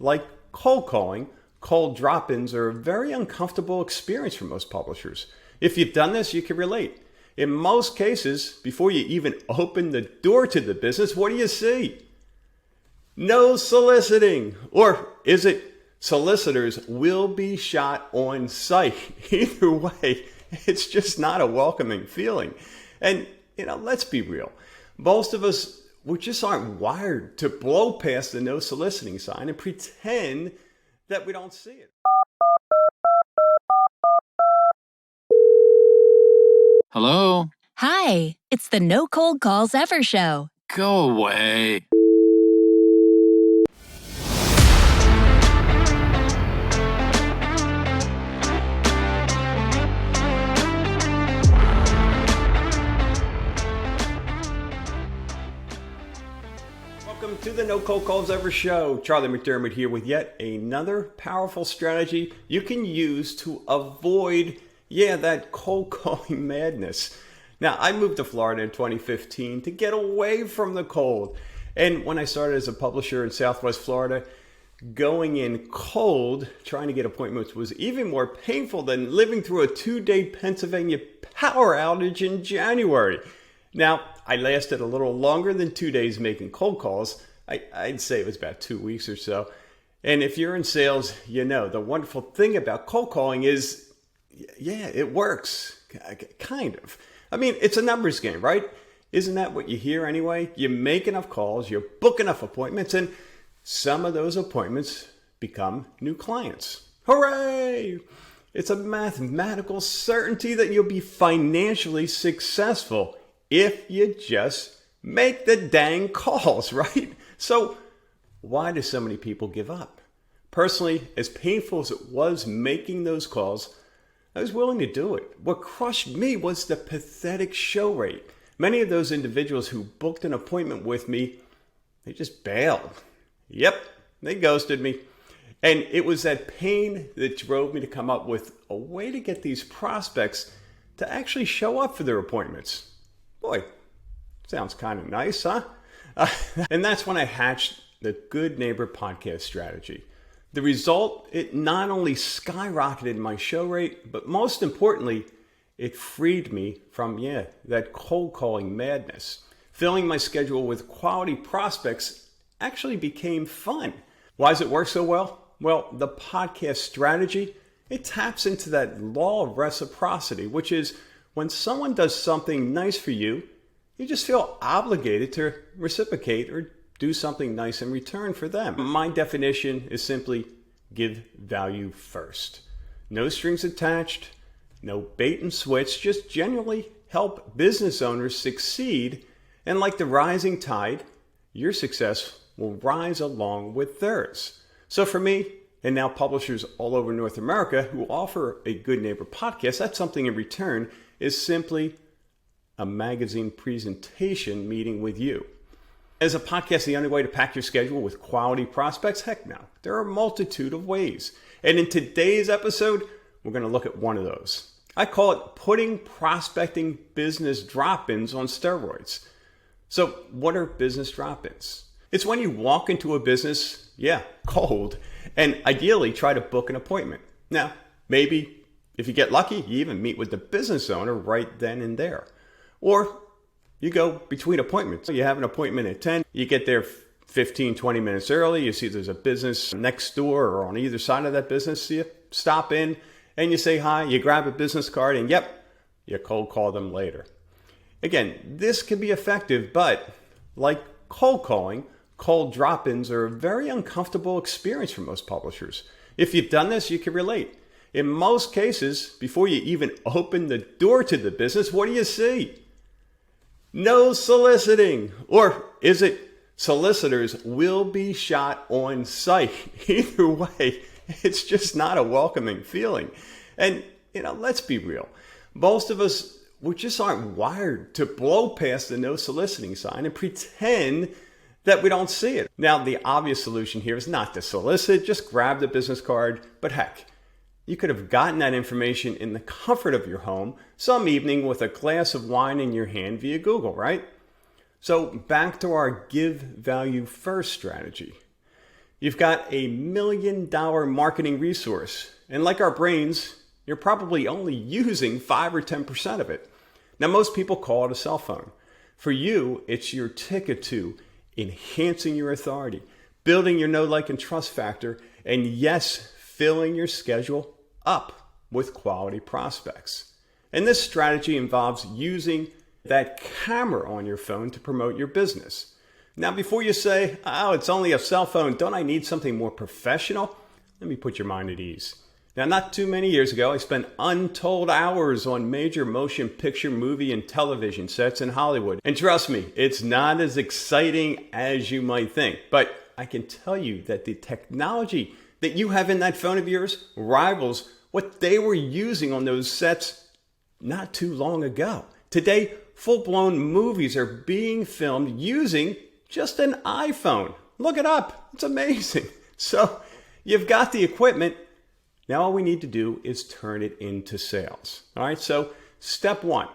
Like cold calling, cold drop-ins are a very uncomfortable experience for most publishers. If you've done this, you can relate. In most cases, before you even open the door to the business, what do you see? No soliciting. Or is it solicitors will be shot on sight? Either way, it's just not a welcoming feeling. And, let's be real. Most of us, we just aren't wired to blow past the no soliciting sign and pretend that we don't see it. Hello? Hi, it's the No Cold Calls Ever show. Go away. Welcome to the No Cold Calls Ever show. Charlie McDermott here with yet another powerful strategy you can use to avoid, that cold calling madness. Now, I moved to Florida in 2015 to get away from the cold. And when I started as a publisher in Southwest Florida, going in cold, trying to get appointments was even more painful than living through a 2-day Pennsylvania power outage in January. Now, I lasted a little longer than 2 days making cold calls. I'd say it was about 2 weeks or so. And if you're in sales, the wonderful thing about cold calling is, it works. Kind of. I mean, it's a numbers game, right? Isn't that what you hear anyway? You make enough calls, you book enough appointments, and some of those appointments become new clients. Hooray! It's a mathematical certainty that you'll be financially successful if you just make the dang calls, right? So why do so many people give up? Personally, as painful as it was making those calls, I was willing to do it. What crushed me was the pathetic show rate. Many of those individuals who booked an appointment with me, they just bailed. Yep, they ghosted me. And it was that pain that drove me to come up with a way to get these prospects to actually show up for their appointments. Boy, sounds kind of nice, huh? And that's when I hatched the Good Neighbor podcast strategy. The result, it not only skyrocketed my show rate, but most importantly, it freed me from, that cold calling madness. Filling my schedule with quality prospects actually became fun. Why does it work so well? Well, the podcast strategy, it taps into that law of reciprocity, which is when someone does something nice for you, you just feel obligated to reciprocate or do something nice in return for them. My definition is simply give value first. No strings attached, no bait and switch, just genuinely help business owners succeed. And like the rising tide, your success will rise along with theirs. So for me, and now publishers all over North America who offer a Good Neighbor podcast, that's something in return is simply a magazine presentation meeting with you. Is a podcast the only way to pack your schedule with quality prospects? Heck no. There are a multitude of ways. And in today's episode, we're going to look at one of those. I call it putting prospecting business drop-ins on steroids. So what are business drop-ins? It's when you walk into a business, cold, and ideally try to book an appointment. Now, maybe if you get lucky, you even meet with the business owner right then and there. Or you go between appointments. You have an appointment at 10, you get there 15, 20 minutes early, you see there's a business next door or on either side of that business, so you stop in and you say hi, you grab a business card, and you cold call them later. Again, this can be effective, but like cold calling, cold drop-ins are a very uncomfortable experience for most publishers. If you've done this, you can relate. In most cases, before you even open the door to the business, what do you see? No soliciting. Or is it solicitors will be shot on sight? Either way, it's just not a welcoming feeling. And, let's be real. Most of us, we just aren't wired to blow past the no soliciting sign and pretend that we don't see it. Now, the obvious solution here is not to solicit, just grab the business card. But heck, you could have gotten that information in the comfort of your home some evening with a glass of wine in your hand via Google, right? So back to our give value first strategy. You've got $1 million marketing resource. And like our brains, you're probably only using 5 or 10% of it. Now, most people call it a cell phone. For you, it's your ticket to enhancing your authority, building your know, like, and trust factor, and yes, filling your schedule up with quality prospects. And this strategy involves using that camera on your phone to promote your business. Now, before you say, oh, it's only a cell phone, don't I need something more professional? Let me put your mind at ease. Now, not too many years ago, I spent untold hours on major motion picture, movie, and television sets in Hollywood. And trust me, it's not as exciting as you might think. But I can tell you that the technology that you have in that phone of yours rivals what they were using on those sets not too long ago. Today, full-blown movies are being filmed using just an iPhone. Look it up. It's amazing. So you've got the equipment. Now all we need to do is turn it into sales. All right, so step 1,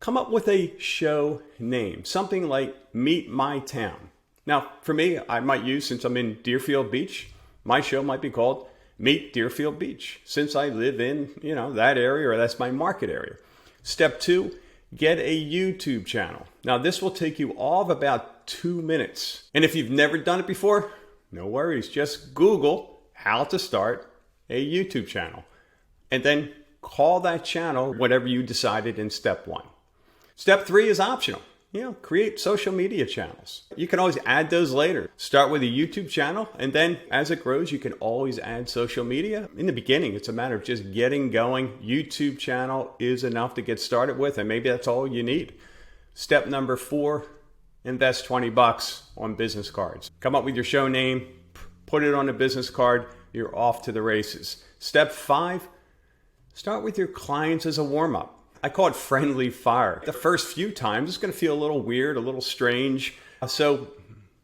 come up with a show name, something like Meet My Town. Now, for me, I might use, since I'm in Deerfield Beach, my show might be called Meet Deerfield Beach, since I live in, that area, or that's my market area. Step 2, get a YouTube channel. Now, this will take you all of about 2 minutes. And if you've never done it before, no worries. Just Google how to start a YouTube channel. And then call that channel whatever you decided in step 1. Step 3 is optional. Create social media channels. You can always add those later. Start with a YouTube channel, and then as it grows, you can always add social media. In the beginning, it's a matter of just getting going. YouTube channel is enough to get started with, and maybe that's all you need. Step number 4, invest $20 on business cards. Come up with your show name, put it on a business card, you're off to the races. Step 5, start with your clients as a warm-up. I call it friendly fire. The first few times, it's going to feel a little weird, a little strange. So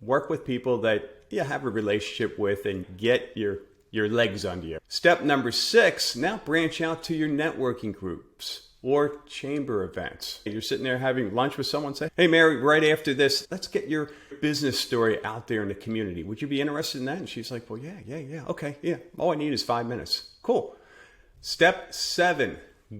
work with people that you have a relationship with and get your legs under you. Step number 6, now branch out to your networking groups or chamber events. You're sitting there having lunch with someone, say, hey, Mary, right after this, let's get your business story out there in the community. Would you be interested in that? And she's like, well, yeah. Okay, yeah. All I need is 5 minutes. Cool. Step 7,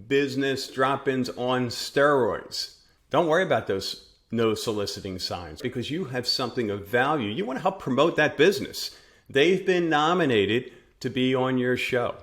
business drop-ins on steroids. Don't worry about those no soliciting signs because you have something of value. You want to help promote that business. They've been nominated to be on your show.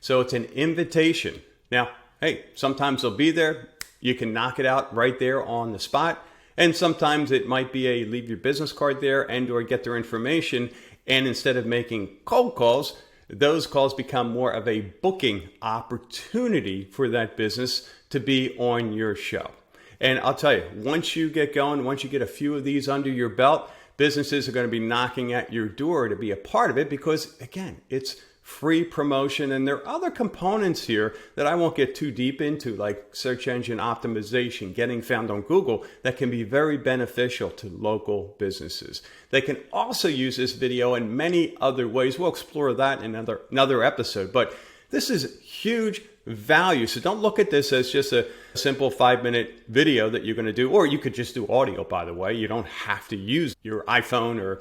So it's an invitation. Now, hey, sometimes they'll be there. You can knock it out right there on the spot. And sometimes it might be a leave your business card there and or get their information. And instead of making cold calls, those calls become more of a booking opportunity for that business to be on your show. And I'll tell you, once you get going, once you get a few of these under your belt, businesses are going to be knocking at your door to be a part of it because, again, it's free promotion. And there are other components here that I won't get too deep into, like search engine optimization, getting found on Google, that can be very beneficial to local businesses. They can also use this video in many other ways. We'll explore that in another episode. But this is huge value. So don't look at this as just a simple 5-minute video that you're going to do, or you could just do audio, by the way. You don't have to use your iPhone or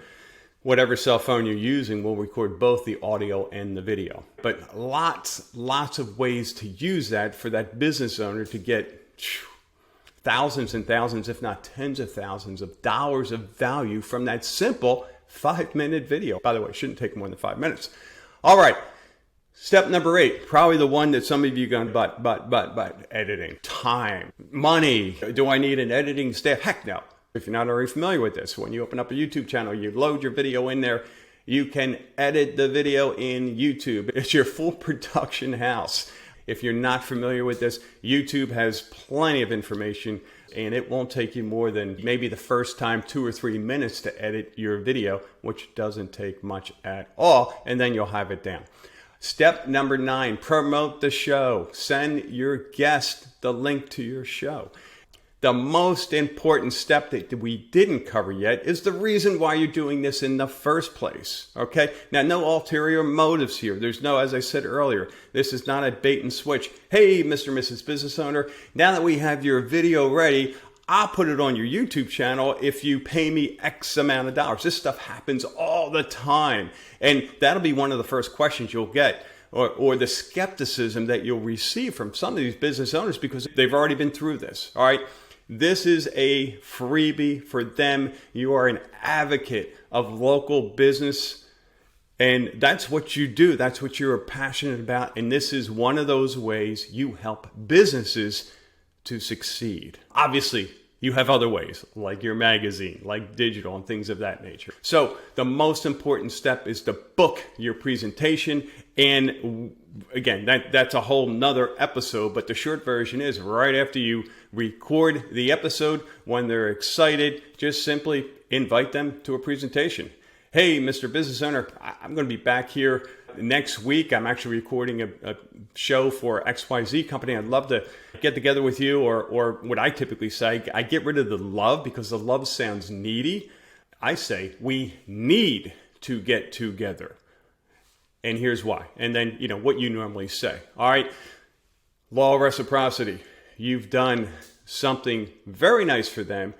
whatever cell phone you're using will record both the audio and the video. But lots of ways to use that for that business owner to get thousands and thousands, if not tens of thousands of dollars of value from that simple 5-minute video. By the way, it shouldn't take more than 5 minutes. All right. Step number 8, probably the one that some of you going, but editing, time, money. Do I need an editing staff? Heck no. If you're not already familiar with this, when you open up a YouTube channel, you load your video in there, you can edit the video in YouTube. It's your full production house. If you're not familiar with this, YouTube has plenty of information and it won't take you more than maybe the first time 2 or 3 minutes to edit your video, which doesn't take much at all, and then you'll have it down. Step number 9, promote the show. Send your guest the link to your show. The most important step that we didn't cover yet is the reason why you're doing this in the first place, okay? Now, no ulterior motives here. There's no, as I said earlier, this is not a bait and switch. Hey, Mr. and Mrs. Business Owner, now that we have your video ready, I'll put it on your YouTube channel if you pay me X amount of dollars. This stuff happens all the time. And that'll be one of the first questions you'll get, or the skepticism that you'll receive from some of these business owners because they've already been through this. All right. This is a freebie for them. You are an advocate of local business, and that's what you do. That's what you're passionate about. And this is one of those ways you help businesses to succeed. Obviously, you have other ways, like your magazine, like digital and things of that nature. So the most important step is to book your presentation. And again, that's a whole nother episode, but the short version is right after you record the episode, when they're excited, just simply invite them to a presentation. Hey, Mr. Business Owner, I'm going to be back here next week. I'm actually recording a show for XYZ company. I'd love to get together with you, or what I typically say, I get rid of the love because the love sounds needy. I say we need to get together. And here's why. And then, what you normally say. All right. Law of reciprocity. You've done something very nice for them,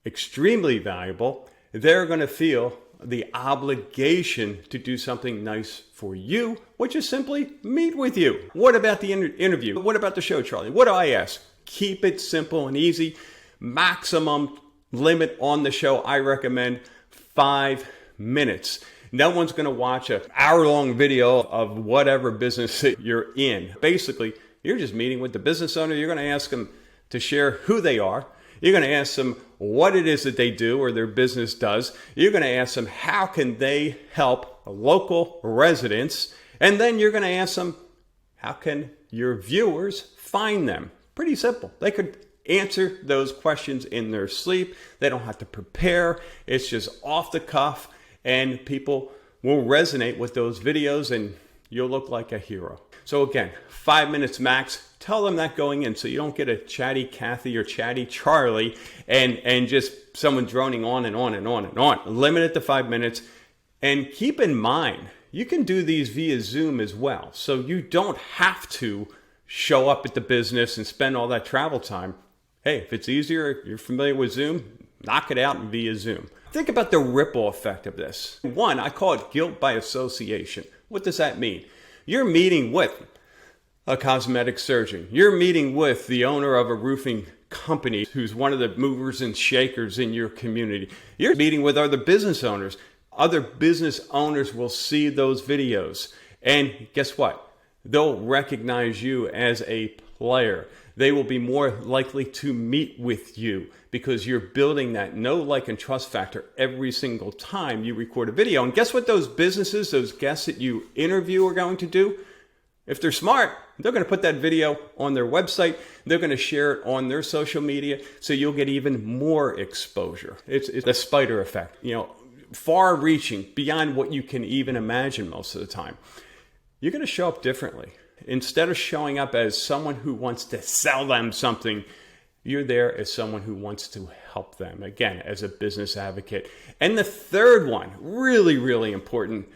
extremely valuable. They're going to feel the obligation to do something nice for you, which is simply meet with you. What about the interview? What about the show, Charlie? What do I ask? Keep it simple and easy. Maximum limit on the show, I recommend 5 minutes. No one's going to watch an hour-long video of whatever business that you're in. Basically, you're just meeting with the business owner. You're going to ask them to share who they are. You're going to ask them what it is that they do or their business does. You're going to ask them how can they help local residents. And then you're going to ask them how can your viewers find them. Pretty simple. They could answer those questions in their sleep. They don't have to prepare. It's just off the cuff. And people will resonate with those videos and you'll look like a hero. So again, 5 minutes max. Tell them that going in so you don't get a chatty Kathy or chatty Charlie and just someone droning on and on and on and on. Limit it to 5 minutes. And keep in mind, you can do these via Zoom as well. So you don't have to show up at the business and spend all that travel time. Hey, if it's easier, you're familiar with Zoom, knock it out via Zoom. Think about the ripple effect of this. One, I call it guilt by association. What does that mean? You're meeting with a cosmetic surgeon. You're meeting with the owner of a roofing company who's one of the movers and shakers in your community. You're meeting with other business owners. Other business owners will see those videos. And guess what? They'll recognize you as a player. They will be more likely to meet with you because you're building that know, like, and trust factor every single time you record a video. And guess what those businesses, those guests that you interview are going to do? If they're smart, they're going to put that video on their website. They're going to share it on their social media so you'll get even more exposure. It's the spider effect, far reaching beyond what you can even imagine most of the time. You're going to show up differently. Instead of showing up as someone who wants to sell them something, you're there as someone who wants to help them, again, as a business advocate. And the third one, really, really important,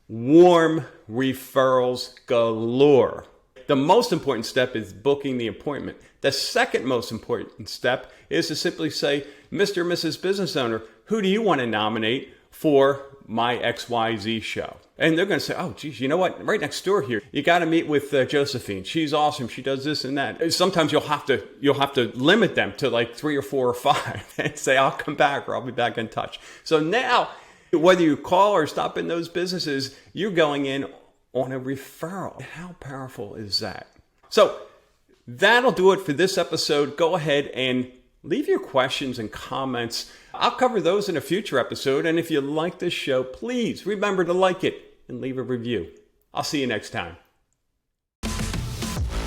warm referrals galore. The most important step is booking the appointment. The second most important step is to simply say, Mr. and Mrs. Business Owner, who do you want to nominate for my XYZ show? And they're going to say, oh, geez, you know what? Right next door here, you got to meet with Josephine. She's awesome. She does this and that. Sometimes you'll have to limit them to like 3 or 4 or 5 and say, I'll come back or I'll be back in touch. So now, whether you call or stop in those businesses, you're going in on a referral. How powerful is that? So that'll do it for this episode. Go ahead and leave your questions and comments. I'll cover those in a future episode. And if you like this show, please remember to like it and leave a review. I'll see you next time.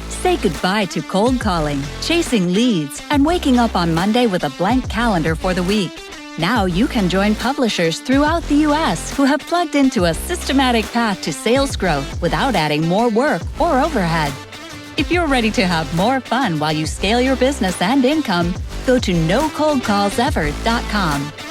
Say goodbye to cold calling, chasing leads, and waking up on Monday with a blank calendar for the week. Now you can join publishers throughout the U.S. who have plugged into a systematic path to sales growth without adding more work or overhead. If you're ready to have more fun while you scale your business and income, go to nocoldcallsever.com.